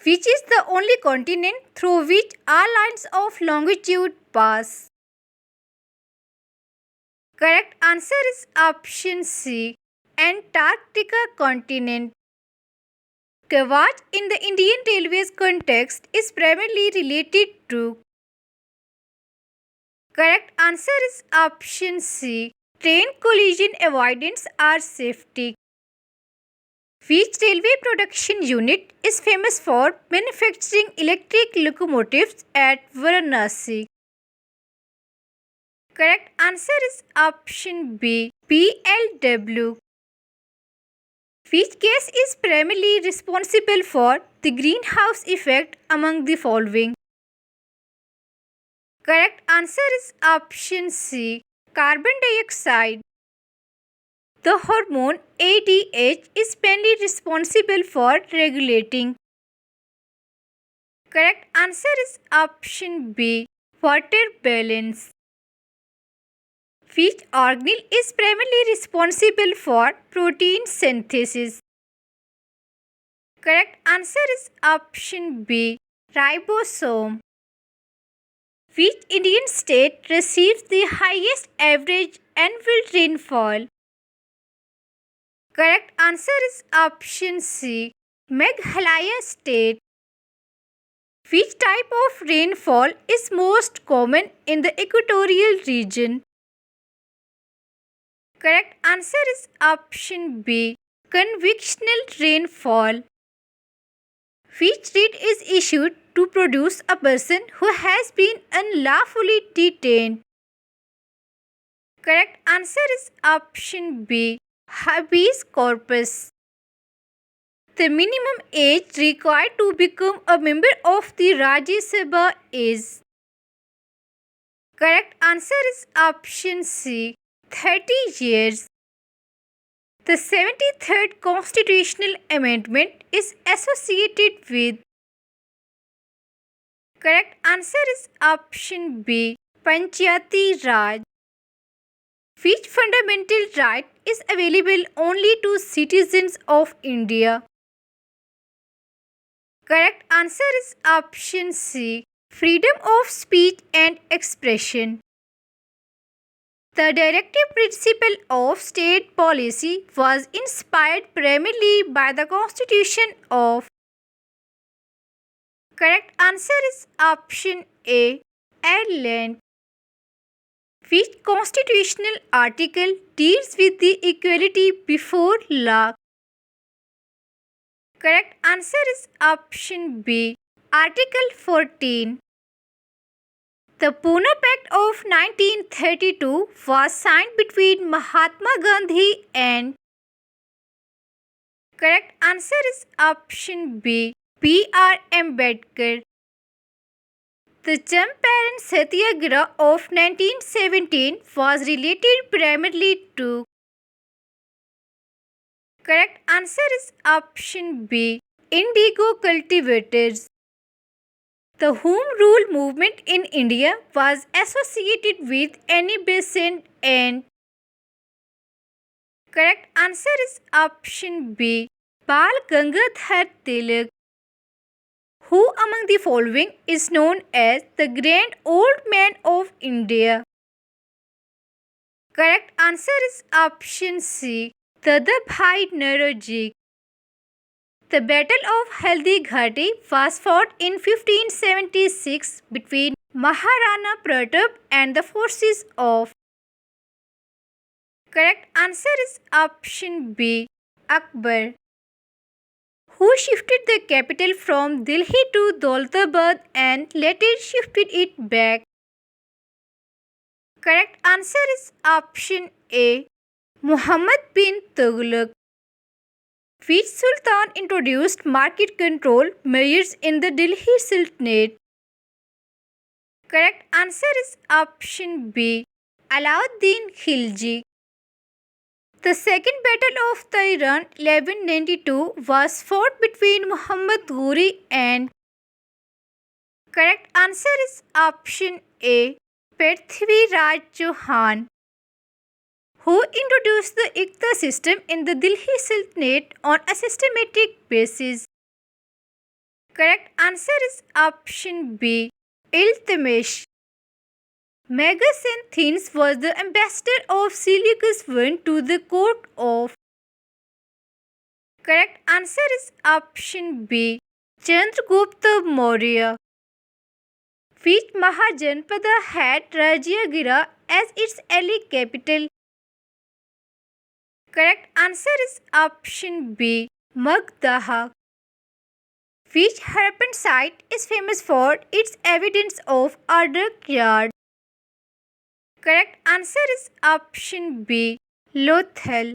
which is the only continent through which all lines of longitude pass? Correct answer is option C, Antarctica continent. Gauge in the Indian Railways context is primarily related to. Correct answer is option C, train collision avoidance or safety. Which railway production unit is famous for manufacturing electric locomotives at Varanasi? Correct answer is option B, PLW. Which gas is primarily responsible for the greenhouse effect among the following? Correct answer is option C, carbon dioxide. The hormone ADH is mainly responsible for regulating. Correct answer is option B, water balance. Which organelle is primarily responsible for protein synthesis? Correct answer is option B, ribosome. Which Indian state receives the highest average annual rainfall? Correct answer is option C, Meghalaya state. Which type of rainfall is most common in the equatorial region? Correct answer is option B, convectional rainfall. Which writ is issued to produce a person who has been unlawfully detained? Correct answer is option B, habeas corpus. The minimum age required to become a member of the Rajya Sabha is. Correct answer is option C, 30 years. The 73rd Constitutional Amendment is associated with. Correct answer is option B, Panchayati Raj. Which fundamental right is available only to citizens of India? Correct answer is option C, freedom of speech and expression. The directive principle of state policy was inspired primarily by the Constitution of. Correct answer is option A, Ireland. Which constitutional article deals with the equality before law? Correct answer is option B, Article 14. The Pune Pact of 1932 was signed between Mahatma Gandhi and. Correct answer is option B, B.R. Ambedkar. The Champaran Satyagraha of 1917 was related primarily to. Correct answer is option B, indigo cultivators. The Home Rule movement in India was associated with Annie Besant and. Correct answer is option B, Bal Gangadhar Tilak. Who among the following is known as the Grand Old Man of India? Correct answer is option C, Dadabhai Naoroji. The Battle of Haldi Ghati was fought in 1576 between Maharana Pratap and the forces of. Correct answer is option B, Akbar. Who shifted the capital from Delhi to Daulatabad and later shifted it back? Correct answer is option A, Muhammad bin Tughlaq. Which Sultan introduced market control measures in the Delhi Sultanate? Correct answer is option B, Alauddin Khilji. The Second Battle of Tehran 1192 was fought between Muhammad Ghori and. Correct answer is option A, Prithvi Raj Chauhan. Who introduced the Iqta system in the Delhi Sultanate on a systematic basis? Correct answer is option B. Iltutmish. Megasthenes was the ambassador of Seleucus I to the court of. Correct answer is option B. Chandragupta Maurya. Which Mahajanpada had Rajyagira as its early capital? Correct answer is option B. Magdha. Which Harappan site is famous for its evidence of a dockyard? Correct answer is option B. Lothal.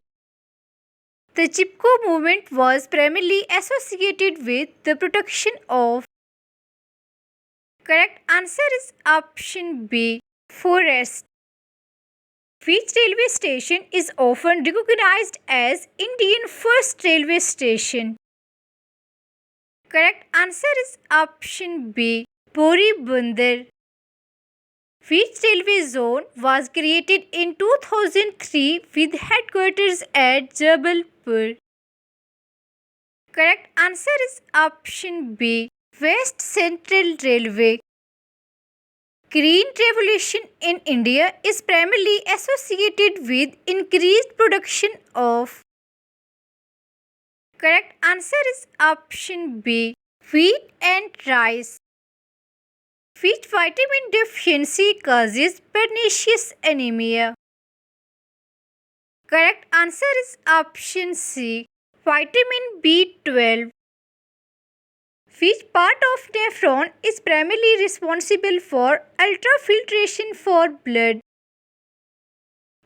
The Chipko movement was primarily associated with the protection of. Correct answer is option B. Forest. Which railway station is often recognized as Indian first railway station? Correct answer is option B. Boribandar. Which railway zone was created in 2003 with headquarters at Jabalpur? Correct answer is option B. West Central Railway. Green Revolution in India is primarily associated with increased production of. Correct answer is option B. Wheat and rice. Which vitamin deficiency causes pernicious anemia? Correct answer is option C. Vitamin B12. Which part of nephron is primarily responsible for ultrafiltration for blood?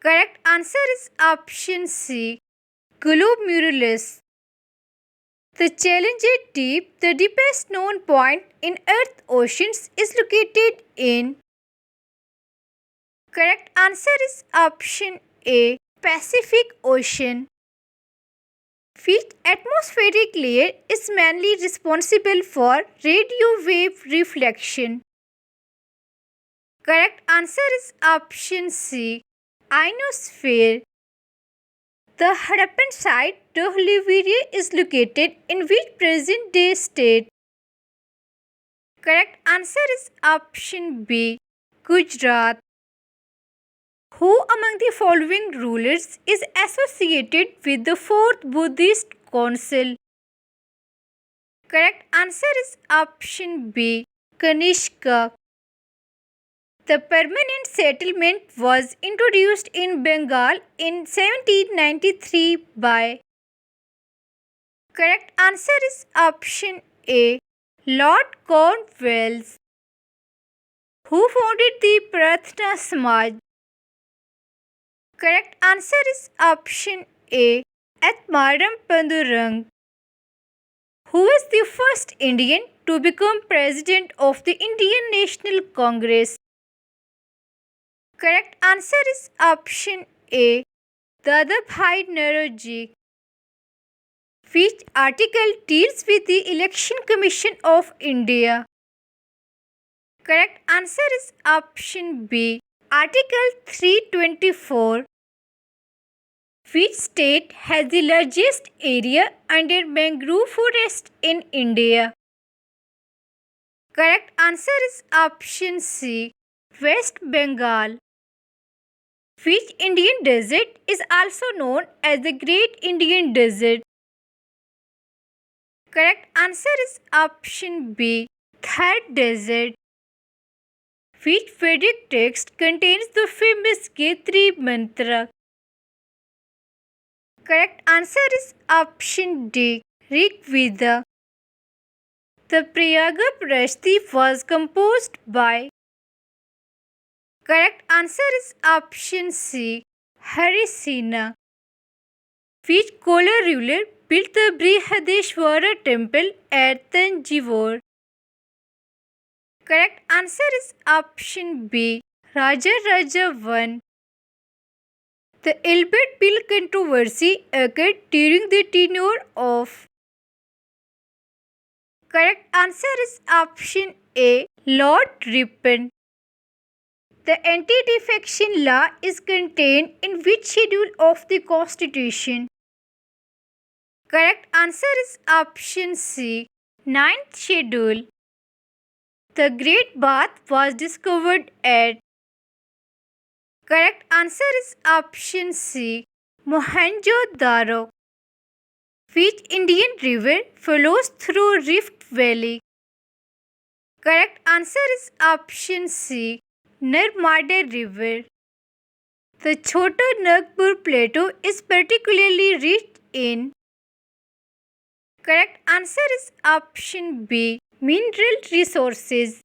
Correct answer is option C. Glomerulus. The Challenger Deep, the deepest known point in Earth's oceans, is located in. Correct answer is option A. Pacific Ocean. Which atmospheric layer is mainly responsible for radio wave reflection? Correct answer is option C. Ionosphere. The Harappan site Dohliviria is located in which present-day state? Correct answer is option B. Gujarat. Who among the following rulers is associated with the Fourth Buddhist Council? Correct answer is option B. Kanishka. The permanent settlement was introduced in Bengal in 1793 by. Correct answer is option A. Lord Cornwallis. Who founded the Prarthana Samaj? Correct answer is option A. Atmaram Pandurang. Who was the first Indian to become president of the Indian National Congress? Correct answer is option A. Dadabhai Naoroji. Which article deals with the Election Commission of India? Correct answer is option B. Article 324. Which state has the largest area under mangrove forest in India? Correct answer is option C. West Bengal. Which Indian desert is also known as the Great Indian Desert? Correct answer is option B. Thar Desert. Which Vedic text contains the famous Gayatri Mantra? Correct answer is option D. Rig Veda. The Prayaga Prashti was composed by. Correct answer is option C. Harisena. Which Kolar ruler built the Brihadeshwara temple at Tanjore? Correct answer is option B. Raja Raja I. The Albert Bill controversy occurred during the tenure of. Correct answer is option A. Lord Ripon. The anti-defection law is contained in which schedule of the Constitution? Correct answer is option C. Ninth schedule. The Great Bath was discovered at. Correct answer is option C, Mohenjo-daro. Which Indian river flows through Rift Valley? Correct answer is option C, Narmada River. The Chota Nagpur Plateau is particularly rich in. Correct answer is option B, mineral resources.